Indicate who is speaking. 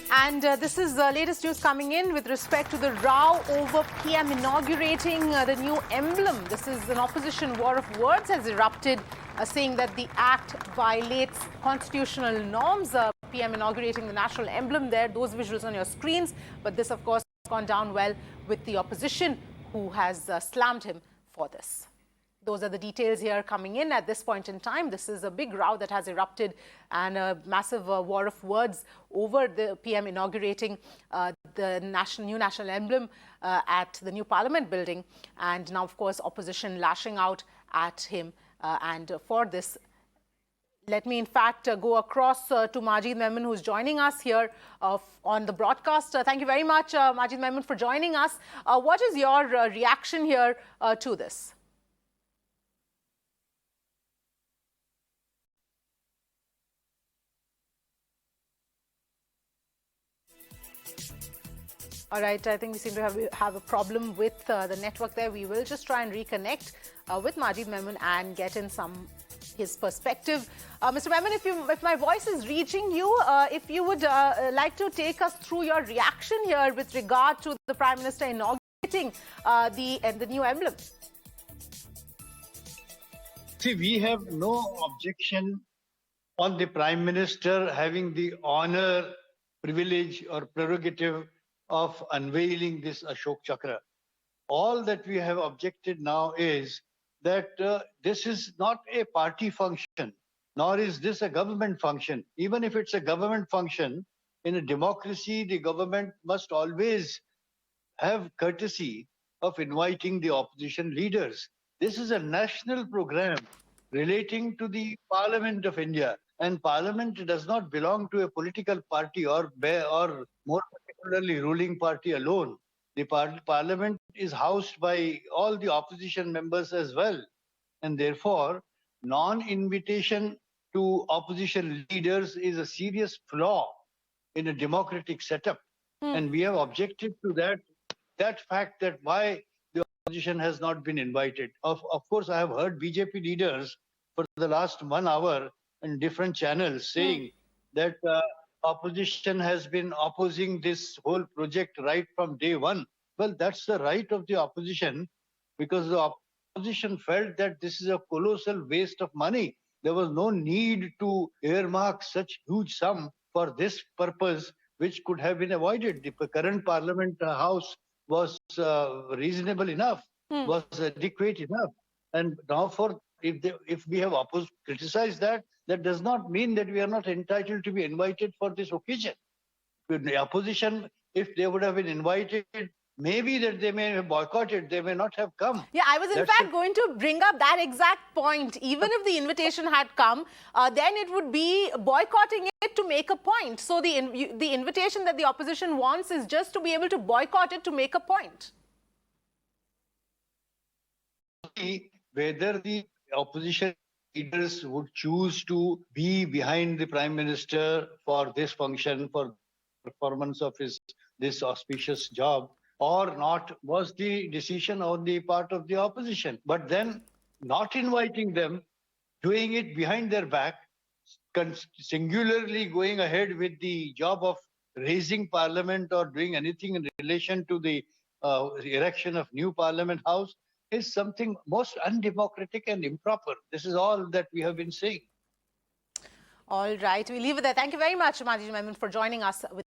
Speaker 1: And this is the latest news coming in with respect to the row over PM inaugurating the new emblem. This is an opposition war of words has erupted, saying that the act violates constitutional norms. PM inaugurating the national emblem there, those visuals on your screens. But this, of course, has gone down well with the opposition, who has slammed him for this. Those are the details here coming in at this point in time. This is a big row that has erupted and a massive war of words over the PM inaugurating the new national emblem at the new Parliament building. And now, of course, opposition lashing out at him. And for this, let me, in fact, go across to Majid Memon, who's joining us here on the broadcast. Thank you very much, Majid Memon, for joining us. What is your reaction here to this? All right, I think we seem to have a problem with the network there. We will just try and reconnect with Majid Memon and get in his perspective. Mr. Memon, if my voice is reaching you, if you would like to take us through your reaction here with regard to the Prime Minister inaugurating the new emblem.
Speaker 2: See, we have no objection on the Prime Minister having the honor, privilege or prerogative of unveiling this Ashok Chakra. All that we have objected now is that this is not a party function, nor is this a government function. Even if it's a government function, in a democracy, the government must always have courtesy of inviting the opposition leaders. This is a national program relating to the Parliament of India. And Parliament does not belong to a political party or more particularly ruling party alone. The Parliament is housed by all the opposition members as well. And therefore, non-invitation to opposition leaders is a serious flaw in a democratic setup. And we have objected to that fact, that why the opposition has not been invited. Of course, I have heard BJP leaders for the last 1 hour in different channels saying that opposition has been opposing this whole project right from day one. Well, that's the right of the opposition, because the opposition felt that this is a colossal waste of money. There was no need to earmark such huge sum for this purpose, which could have been avoided. The current Parliament House was reasonable enough, was adequate enough. And now if we have criticized that, that does not mean that we are not entitled to be invited for this occasion. The opposition, if they would have been invited, maybe that they may have boycotted, they may not have come.
Speaker 1: Yeah, I was in fact going to bring up that exact point. Even if the invitation had come, then it would be boycotting it to make a point. So the invitation that the opposition wants is just to be able to boycott it to make a point.
Speaker 2: Whether the opposition leaders would choose to be behind the Prime Minister for this function, for performance of this auspicious job or not, was the decision on the part of the opposition. But then not inviting them, doing it behind their back, singularly going ahead with the job of raising Parliament or doing anything in relation to the erection of new Parliament House is something most undemocratic and improper. This is all that we have been saying.
Speaker 1: All right, we leave it there. Thank you very much, Majid Memon, for joining us with